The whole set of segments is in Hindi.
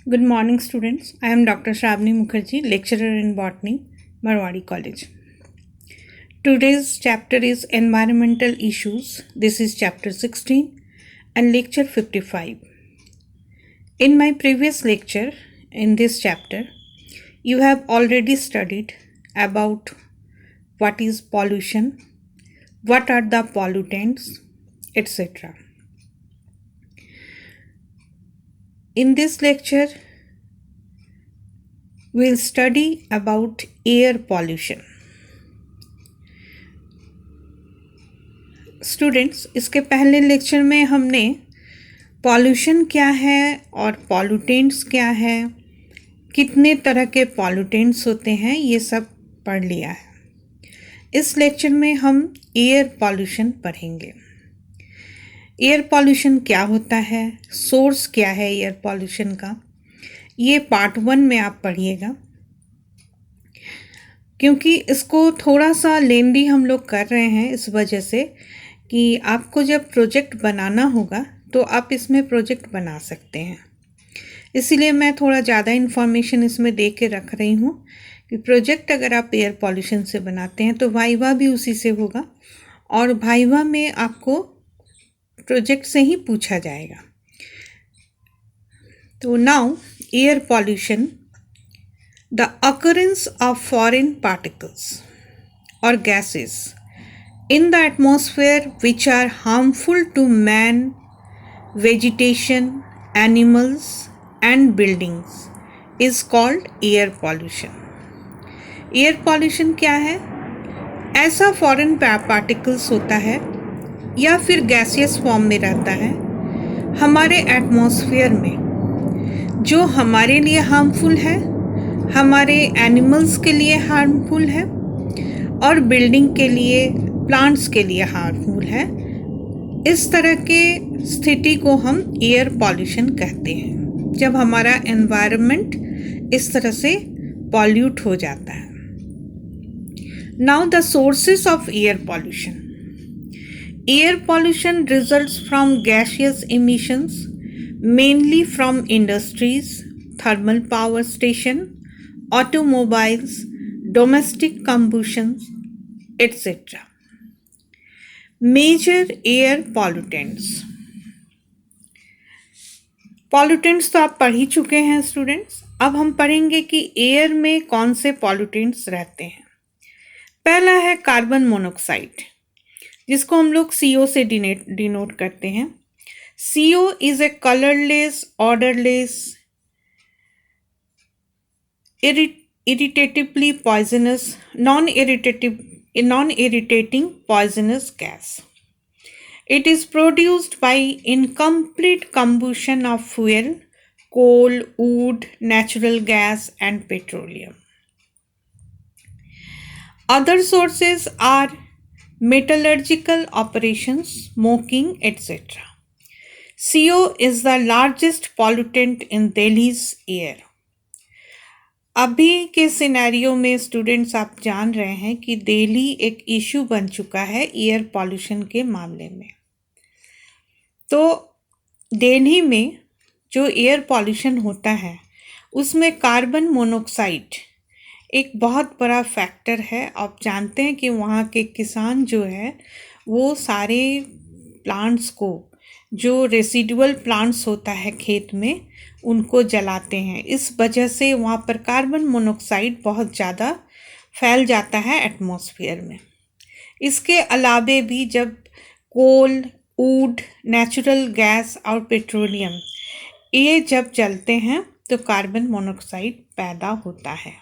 Good morning, students. I am Dr. Shravani Mukherjee, lecturer in botany, Marwadi College. Today's chapter is Environmental Issues. This is chapter 16 and lecture 55. In my previous lecture, in this chapter, you have already studied about what is pollution, what are the pollutants, etc. In this lecture, we'll study about air pollution. Students, इसके पहले लेक्चर में हमने पॉल्यूशन क्या है और पॉल्यूटेंट्स क्या है, कितने तरह के पॉल्यूटेंट्स होते हैं, ये सब पढ़ लिया है। इस लेक्चर में हम एयर पॉल्यूशन पढ़ेंगे। एयर पॉल्यूशन क्या होता है, सोर्स क्या है एयर पॉल्यूशन का, ये पार्ट 1 में आप पढ़िएगा। क्योंकि इसको थोड़ा सा लेंदी हम लोग कर रहे हैं इस वजह से कि आपको जब प्रोजेक्ट बनाना होगा तो आप इसमें प्रोजेक्ट बना सकते हैं। इसीलिए मैं थोड़ा ज़्यादा इन्फॉर्मेशन इसमें दे के रख रही हूँ कि प्रोजेक्ट अगर आप एयर पॉल्यूशन से बनाते हैं तो वाइवा भी उसी से होगा और वाइवा में आपको प्रोजेक्ट से ही पूछा जाएगा। तो now air pollution, the occurrence of foreign particles or gases in the atmosphere which are harmful to man, vegetation, animals and buildings is called air pollution. Air pollution क्या है? ऐसा फॉरेन पार्टिकल्स होता है या फिर गैसियस फॉर्म में रहता है हमारे एटमॉस्फेयर में, जो हमारे लिए हार्मफुल है, हमारे एनिमल्स के लिए हार्मफुल है और बिल्डिंग के लिए, प्लांट्स के लिए हार्मफुल है। इस तरह के स्थिति को हम एयर पॉल्यूशन कहते हैं, जब हमारा एनवायरनमेंट इस तरह से पॉल्यूट हो जाता है। Now the sources of air pollution. Air pollution results from gaseous emissions, mainly from industries, thermal power station, automobiles, domestic combustions, etc. Major air pollutants. Pollutants तो आप पढ़ ही चुके हैं स्टूडेंट्स। अब हम पढ़ेंगे कि एयर में कौन से pollutants रहते हैं। पहला है कार्बन मोनोऑक्साइड, जिसको हम लोग CO से डिनोट करते हैं। CO is a colourless, odourless, irritatively poisonous, non-irritating poisonous gas. It is produced by incomplete combustion of fuel, coal, wood, natural gas and petroleum. Other sources are metallurgical operations, smoking, etc. CO is the largest pollutant in Delhi's air. अभी के सिनेरियो में स्टूडेंट्स आप जान रहे हैं कि दिल्ली एक इशू बन चुका है एयर पॉल्यूशन के मामले में। तो दिल्ली में जो एयर पॉल्यूशन होता है उसमें कार्बन मोनोऑक्साइड एक बहुत बड़ा फैक्टर है। आप जानते हैं कि वहाँ के किसान जो है वो सारे प्लांट्स को, जो रेसिडुअल प्लांट्स होता है खेत में, उनको जलाते हैं। इस वजह से वहाँ पर कार्बन मोनोऑक्साइड बहुत ज़्यादा फैल जाता है एटमॉस्फेयर में। इसके अलावे भी जब कोल, वुड, नेचुरल गैस और पेट्रोलियम ये जब जलते हैं तो कार्बन मोनोऑक्साइड पैदा होता है।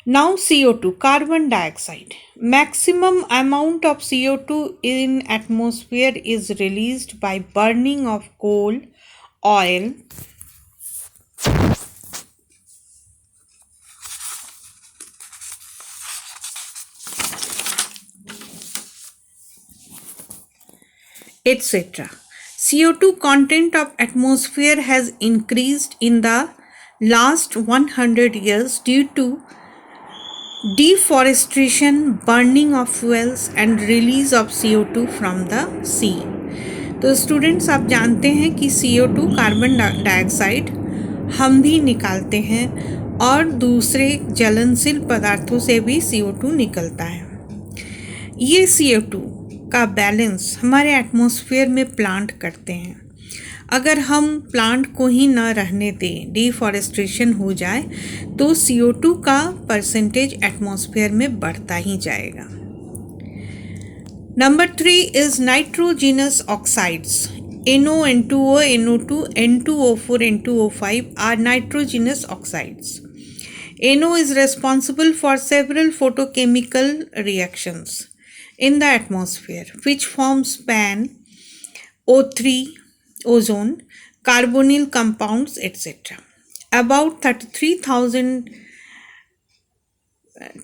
Now CO2, carbon dioxide. Maximum amount of CO2 in atmosphere is released by burning of coal, oil, etc. CO2 content of atmosphere has increased in the last 100 years due to deforestation, burning of fuels and release of CO2 from the sea. तो स्टूडेंट्स आप जानते हैं कि CO2 कार्बन डाइऑक्साइड हम भी निकालते हैं और दूसरे ज्वलनशील पदार्थों से भी CO2 निकलता है। ये CO2 का बैलेंस हमारे एटमॉस्फेयर में प्लांट करते हैं। अगर हम प्लांट को ही ना रहने दें, डिफॉरेस्टेशन हो जाए, तो CO2 का परसेंटेज एटमॉस्फेयर में बढ़ता ही जाएगा। Number 3 is nitrogenous oxides. NO, N2O, NO2, N2O4, N2O5 are nitrogenous oxides. NO is responsible for several photochemical reactions in the atmosphere, which forms PAN, O3, ozone, carbonyl compounds, etc. About 33,000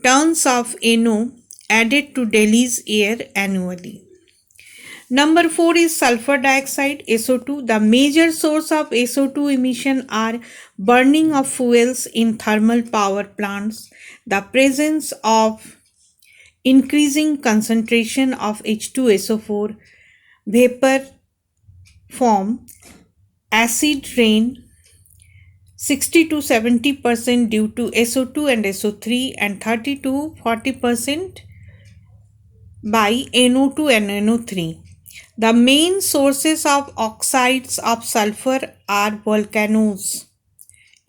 tons of NO added to Delhi's air annually. Number 4 is sulfur dioxide, SO2. The major source of SO2 emission are burning of fuels in thermal power plants, the presence of increasing concentration of H2SO4 vapor form, acid rain 60 to 70% due to SO2 and SO3, and 30 to 40% by NO2 and NO3. The main sources of oxides of sulfur are volcanoes,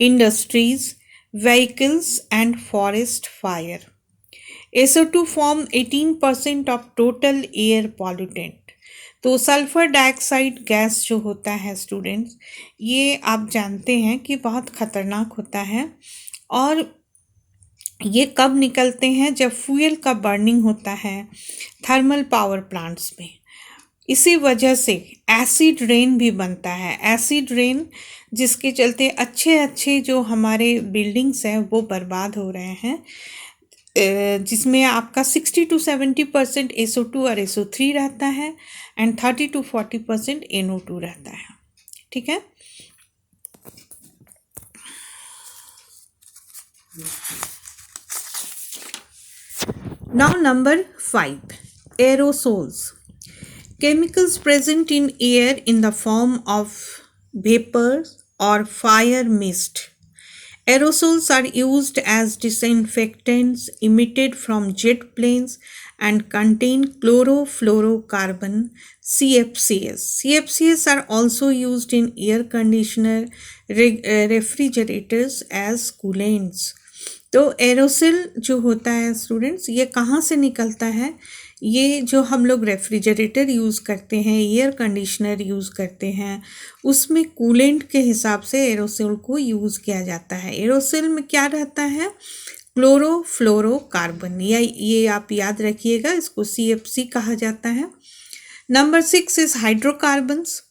industries, vehicles, and forest fire. SO2 form 18% of total air pollutant. तो सल्फ़र डाइऑक्साइड गैस जो होता है स्टूडेंट्स, ये आप जानते हैं कि बहुत ख़तरनाक होता है, और ये कब निकलते हैं? जब फ्यूल का बर्निंग होता है थर्मल पावर प्लांट्स में। इसी वजह से एसिड रेन भी बनता है। एसिड रेन जिसके चलते अच्छे अच्छे जो हमारे बिल्डिंग्स हैं वो बर्बाद हो रहे हैं, जिसमें आपका 60 to 70% SO2 और SO3 रहता है, एंड 30 to 40% NO2 रहता है। ठीक है। Now number 5, aerosols. Chemicals present in air in the form of vapors or fire mist. Aerosols are used as disinfectants emitted from jet planes and contain chlorofluorocarbon, CFCs. CFCs are also used in air conditioner, refrigerators as coolants. तो एरोसिल जो होता है स्टूडेंट्स, ये कहाँ से निकलता है? ये जो हम लोग रेफ्रिजरेटर यूज़ करते हैं, एयर कंडीशनर यूज़ करते हैं, उसमें कूलेंट के हिसाब से एरोसिल को यूज़ किया जाता है। एरोसिल में क्या रहता है? क्लोरोफ्लोरोकार्बन, या ये आप याद रखिएगा, इसको CFC कहा जाता है। Number 6 is hydrocarbons.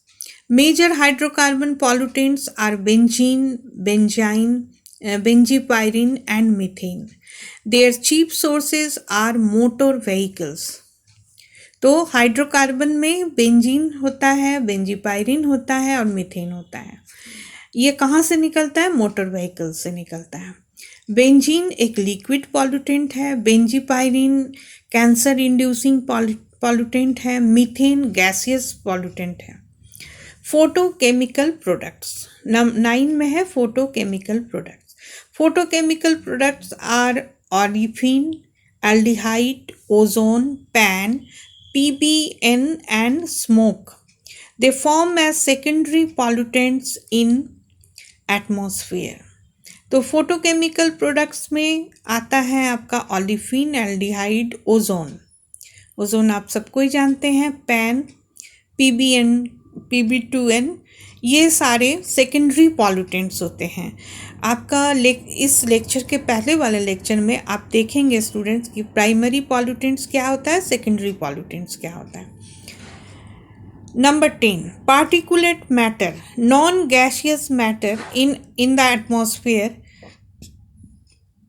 Major hydrocarbon pollutants are benzene, benzine, benzopyrene and methane. Their chief sources are motor vehicles. तो हाइड्रोकार्बन में बेंजीन होता है, बेंजीपायरिन होता है और मीथेन होता है। ये कहाँ से निकलता है? मोटर व्हीकल से निकलता है। बेंजीन एक लिक्विड पॉल्यूटेंट है, बेंजीपायरिन कैंसर इंड्यूसिंग पॉल्यूटेंट है, मीथेन गैसियस पॉल्यूटेंट है। फोटोकेमिकल प्रोडक्ट्स 9 में है photochemical products. Photochemical products are olefin, aldehyde, ozone, PAN, PBN, and smoke. They form as secondary pollutants in atmosphere. तो फोटोकेमिकल प्रोडक्ट्स में आता है आपका ओलिफिन, एल्डिहाइड, ओजोन। ओजोन आप सबको ही जानते हैं, पैन, PBN, PB2N, ये सारे सेकेंडरी पॉल्यूटेंट्स होते हैं। आपका इस लेक्चर के पहले वाले लेक्चर में आप देखेंगे स्टूडेंट्स कि प्राइमरी पॉल्यूटेंट्स क्या होता है, सेकेंडरी पॉल्यूटेंट्स क्या होता है। Number 10, particulate matter, non gaseous matter in the atmosphere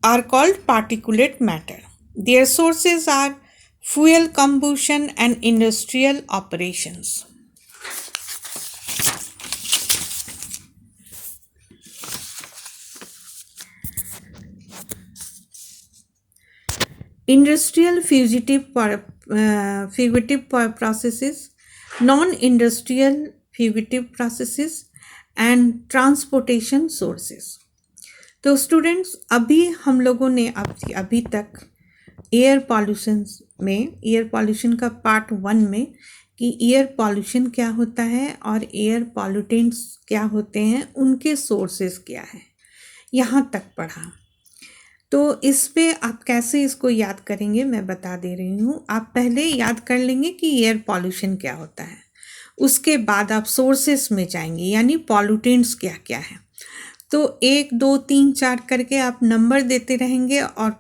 are called particulate matter. Their sources are fuel combustion and industrial operations. Industrial fugitive processes, non-industrial fugitive processes, and transportation sources. तो स्टूडेंट्स, अभी हम लोगों ने अभी तक एयर पॉल्यूशन का पार्ट 1 में कि एयर पॉल्यूशन क्या होता है और एयर पॉल्यूटेंट्स क्या होते हैं, उनके सोर्सेस क्या है, यहाँ तक पढ़ा। तो इस पे आप कैसे इसको याद करेंगे मैं बता दे रही हूँ। आप पहले याद कर लेंगे कि एयर पॉल्यूशन क्या होता है, उसके बाद आप सोर्सेस में जाएंगे, यानी पॉल्यूटेंट्स क्या क्या है। तो 1 2 3 4 करके आप नंबर देते रहेंगे और